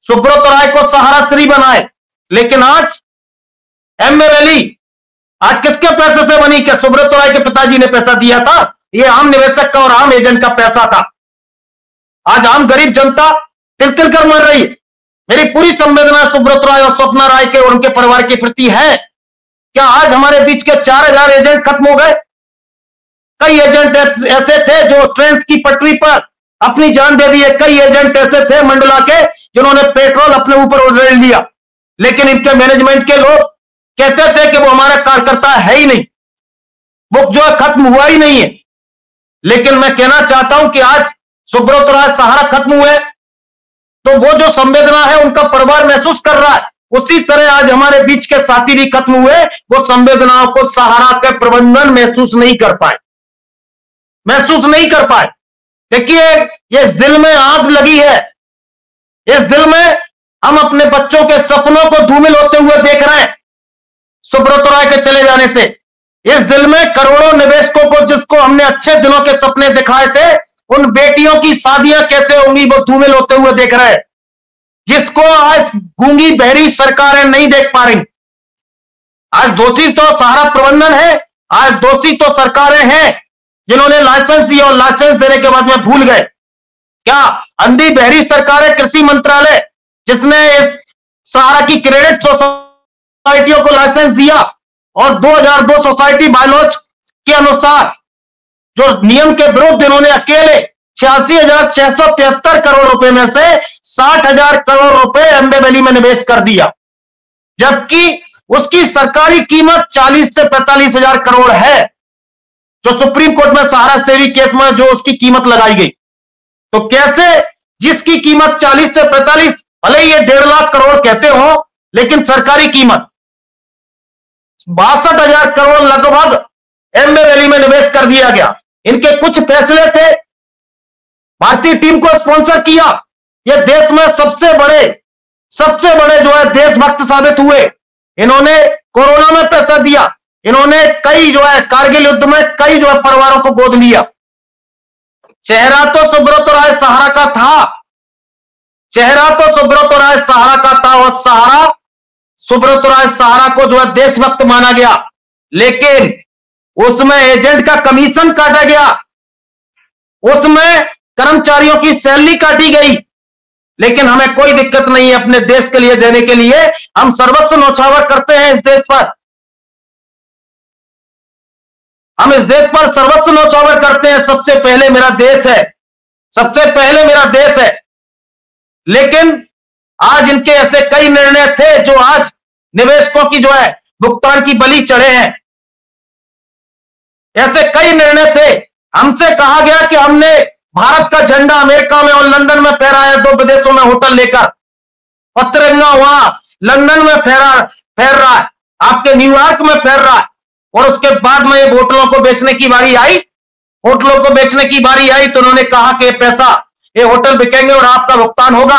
सुब्रत राय को सहारा श्री बनाए, लेकिन आज एमए वैली आज किसके पैसे से बनी? क्या सुब्रत राय के पिताजी ने पैसा दिया था? ये आम निवेशक का और आम एजेंट का पैसा था। आज आम गरीब जनता तिल कर मर रही है। मेरी पूरी संवेदना सुब्रत राय और स्वप्ना राय के और उनके परिवार के प्रति है। क्या आज हमारे बीच के 4000 एजेंट खत्म हो गए? कई एजेंट ऐसे थे जो ट्रेन की पटरी पर अपनी जान दे दिए। कई एजेंट ऐसे थे मंडला के जिन्होंने पेट्रोल अपने ऊपर उड़ेल लिया, लेकिन इनके मैनेजमेंट के लोग कहते थे कि वो हमारा कार्यकर्ता है ही नहीं, वो जो है खत्म हुआ ही नहीं है। लेकिन मैं कहना चाहता हूं कि आज सुब्रत राय सहारा खत्म हुए तो वो जो संवेदना है उनका परिवार महसूस कर रहा है, उसी तरह आज हमारे बीच के साथी भी खत्म हुए, वो संवेदनाओं को सहारा के प्रबंधन महसूस नहीं कर पाए। देखिए, ये इस दिल में आग लगी है। इस दिल में हम अपने बच्चों के सपनों को धूमिल होते हुए देख रहे हैं सुब्रत राय के चले जाने से। इस दिल में करोड़ों निवेशकों को, जिसको हमने अच्छे दिनों के सपने दिखाए थे, उन बेटियों की शादियां कैसे होंगी वो धूमिल होते हुए देख रहे हैं, जिसको आज गूंगी बहरी सरकारें नहीं देख पा रही। आज दोषी तो सहारा प्रबंधन है, आज दोषी तो सरकारें हैं जिन्होंने लाइसेंस दिया और लाइसेंस देने के बाद में भूल गए। क्या अंधी बहरी सरकारें कृषि मंत्रालय जिसने इस सहारा की क्रेडिट सोसाइटियों को लाइसेंस दिया और 2002 सोसाइटी बायलॉज के अनुसार जो नियम के विरुद्ध इन्होंने अकेले 86,673 करोड़ रुपए में से 60,000 करोड़ रुपए एम्बे वैली में निवेश कर दिया, जबकि उसकी सरकारी कीमत 40 से 45,000 करोड़ है, जो सुप्रीम कोर्ट में सहारा सेवी केस में जो उसकी कीमत लगाई गई। तो कैसे जिसकी कीमत 40 से 45, भले ये 1.5 लाख करोड़ कहते हो, लेकिन सरकारी कीमत 62,000 करोड़ लगभग एम्बे वैली में निवेश कर दिया गया। इनके कुछ फैसले थे, भारतीय टीम को स्पॉन्सर किया, ये देश में सबसे बड़े जो है देशभक्त साबित हुए। इन्होंने कोरोना में पैसा दिया, इन्होंने कई जो है कारगिल युद्ध में कई जो है परिवारों को गोद लिया। चेहरा तो सुब्रत राय सहारा का था, और सुब्रत राय सहारा को जो है देशभक्त माना गया, लेकिन उसमें एजेंट का कमीशन काटा गया, उसमें कर्मचारियों की सैलरी काटी गई। लेकिन हमें कोई दिक्कत नहीं है अपने देश के लिए देने के लिए, हम सर्वस्व न्यौछावर करते हैं इस देश पर, हम इस देश पर सर्वस्व न्यौछावर करते हैं। सबसे पहले मेरा देश है, लेकिन आज इनके ऐसे कई निर्णय थे जो आज निवेशकों की जो है भुगतान की बलि चढ़े हैं। ऐसे कई निर्णय थे, हमसे कहा गया कि हमने भारत का झंडा अमेरिका में और लंदन में फहराया, 2 विदेशों में होटल लेकर, और तिरंगा वहां लंदन में फहर रहा है, आपके न्यूयॉर्क में फहर रहा है, और उसके बाद में ये होटलों को बेचने की बारी आई तो उन्होंने कहा कि ये होटल बिकेंगे और आपका भुगतान होगा।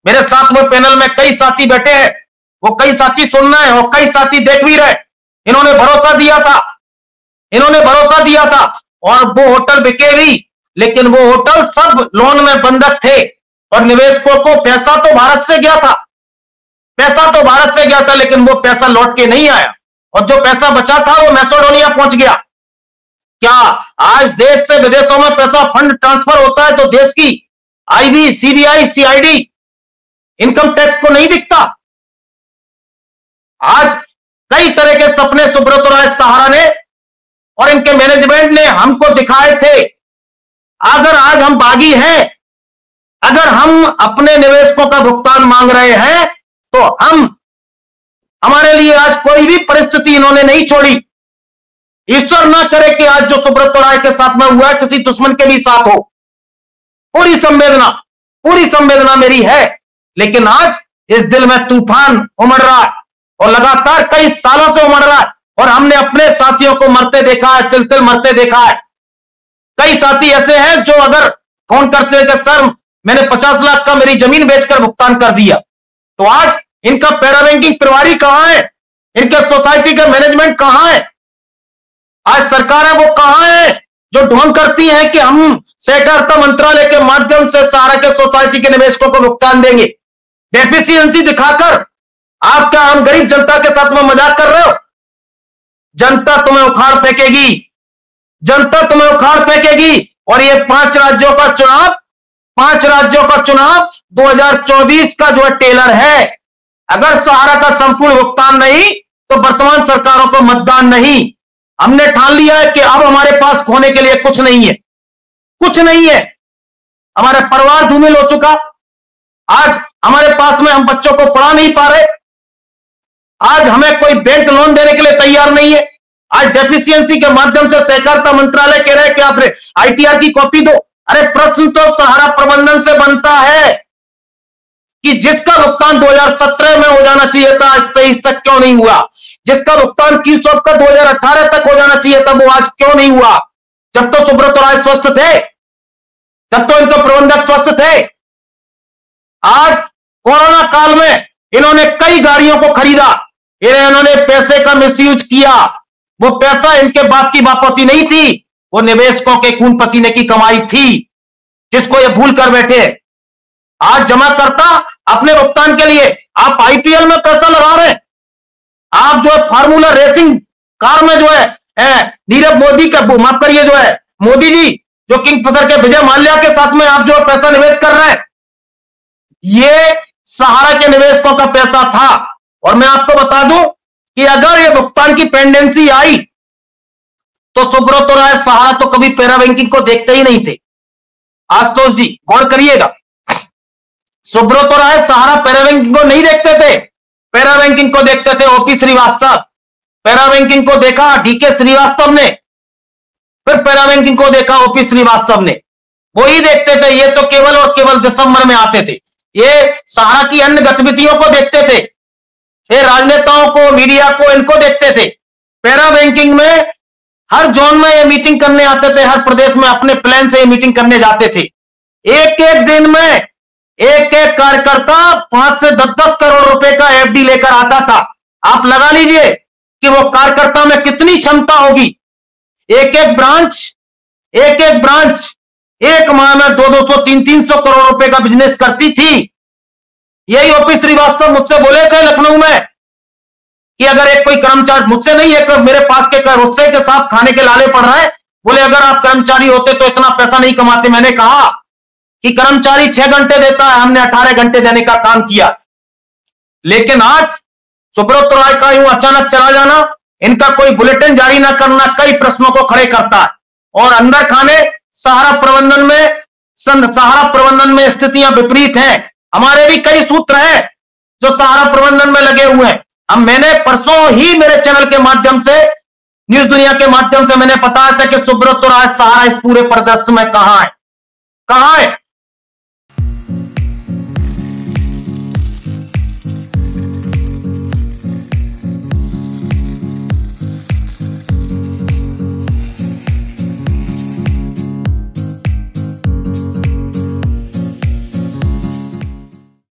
मेरे साथ में पैनल में कई साथी बैठे हैं, वो कई साथी सुन रहे हैं और कई साथी देख भी रहे। इन्होंने भरोसा दिया था और वो होटल बिके भी, लेकिन वो होटल सब लोन में बंधक थे और निवेशकों को पैसा तो भारत से गया था, लेकिन वो पैसा लौट के नहीं आया, और जो पैसा बचा था वो मैसेडोनिया पहुंच गया। क्या आज देश से विदेशों में पैसा फंड ट्रांसफर होता है तो देश की IB, CBI, CID income tax को नहीं दिखता? आज कई तरह के सपने सुब्रत राय सहारा ने और इनके मैनेजमेंट ने हमको दिखाए थे। अगर आज हम बागी हैं, अगर हम अपने निवेशकों का भुगतान मांग रहे हैं, तो हमारे लिए आज कोई भी परिस्थिति इन्होंने नहीं छोड़ी। ईश्वर ना करे कि आज जो सुब्रत राय के साथ में हुआ है किसी दुश्मन के भी साथ हो। पूरी संवेदना मेरी है, लेकिन आज इस दिल में तूफान उमड़ रहा है और लगातार कई सालों से उमड़ रहा है, और हमने अपने साथियों को मरते देखा है, तिल मरते देखा है। कई साथी ऐसे हैं जो अगर फोन करते हैं कि सर मैंने 50 लाख का मेरी जमीन बेचकर भुगतान कर दिया, तो आज इनका पैरा बैंकिंग प्रभारी कहां है, इनके सोसाइटी का मैनेजमेंट कहां है, आज सरकारें वो कहां है जो ढोंग करती हैं कि हम सहकारिता मंत्रालय के माध्यम से सहारा के सोसाइटी के निवेशकों को भुगतान देंगे। डेफिशिएंसी दिखाकर आप क्या हम गरीब जनता के साथ में मजाक कर रहे हो? जनता तुम्हें उखाड़ फेंकेगी, जनता तुम्हें उखाड़ फेंकेगी। और ये 5 राज्यों का चुनाव 2024 का जो है टेलर है। अगर सहारा का संपूर्ण भुगतान नहीं तो वर्तमान सरकारों को मतदान नहीं। हमने ठान लिया है कि अब हमारे पास खोने के लिए कुछ नहीं है, कुछ नहीं है। हमारे परिवार धूमिल हो चुका। आज हमारे पास में हम बच्चों को पढ़ा नहीं पा रहे। आज हमें कोई बैंक लोन देने के लिए तैयार नहीं है। आज डेफिशिएंसी के माध्यम से सहकारिता मंत्रालय कह रहे हैं कि आप आईटीआर की कॉपी दो। अरे प्रश्न तो सहारा प्रबंधन से बनता है कि जिसका भुगतान 2017 में हो जाना चाहिए था, आज 23 तक क्यों नहीं हुआ? जिसका भुगतान कीसोप का 2018 तक हो जाना चाहिए था, वो आज क्यों नहीं हुआ? जब तो सुब्रत राय स्वस्थ थे, जब तो इनके प्रबंधक स्वस्थ थे। आज कोरोना काल में इन्होंने कई गाड़ियों को खरीदा, इन्होंने पैसे का मिसयूज किया। वो पैसा इनके बाप की बापौती नहीं थी, वो निवेशकों के खून पसीने की कमाई थी, जिसको ये भूल कर बैठे। आज जमा करता अपने भुगतान के लिए आप आईपीएल में पैसा लगा रहे हैं। आप जो है फार्मूला रेसिंग कार में जो है नीरव मोदी का, माफ करिए, जो है मोदी जी जो किंगफिशर के विजय माल्या के साथ में आप जो है पैसा निवेश कर रहे हैं। ये सहारा के निवेशकों का पैसा था। और मैं आपको बता दूं कि अगर ये भुगतान की पेंडेंसी आई तो सुब्रत राय सहारा तो कभी पैरा बैंकिंग को देखते ही नहीं थे। आशुतोष जी गौर करिएगा, सुब्रत राय सहारा पैरा बैंकिंग को नहीं देखते थे। पैरा बैंकिंग को देखते थे ओपी श्रीवास्तव, पैरा बैंकिंग को देखा डीके श्रीवास्तव ने, फिर पैरा बैंकिंग को देखा ओपी श्रीवास्तव ने। वो ही देखते थे। ये तो केवल और केवल दिसंबर में आते थे। ये सहारा की अन्य गतिविधियों को देखते थे, ये राजनेताओं को, मीडिया को, इनको देखते थे। पैरा बैंकिंग में हर जोन में ये मीटिंग करने आते थे, हर प्रदेश में अपने प्लान से ये मीटिंग करने जाते थे। एक एक दिन में एक एक कार्यकर्ता 5 से 10 करोड़ रुपए का एफडी लेकर आता था। आप लगा लीजिए कि वो कार्यकर्ता में कितनी क्षमता होगी। एक एक ब्रांच एक माह में 200, 300 करोड़ रुपए का बिजनेस करती थी। यही ओपी श्रीवास्तव मुझसे बोले थे लखनऊ में कि अगर एक कोई कर्मचारी, मुझसे नहीं, एक मेरे पास के उससे के साथ खाने के लाले पड़ रहे हैं, बोले अगर आप कर्मचारी होते तो इतना पैसा नहीं कमाते। मैंने कहा कि कर्मचारी 6 घंटे देता है, हमने 18 घंटे देने का काम किया। लेकिन आज सुब्रत राय का यूं अचानक चला जाना, इनका कोई बुलेटिन जारी ना करना कई प्रश्नों को खड़े करता है। और अंदर खाने सहारा प्रबंधन में स्थितियां विपरीत हैं। हमारे भी कई सूत्र हैं जो सहारा प्रबंधन में लगे हुए हैं। अब मैंने परसों ही मेरे चैनल के माध्यम से, न्यूज दुनिया के माध्यम से मैंने बताया था कि सुब्रत राय सहारा इस पूरे परिदृश्य में कहां है।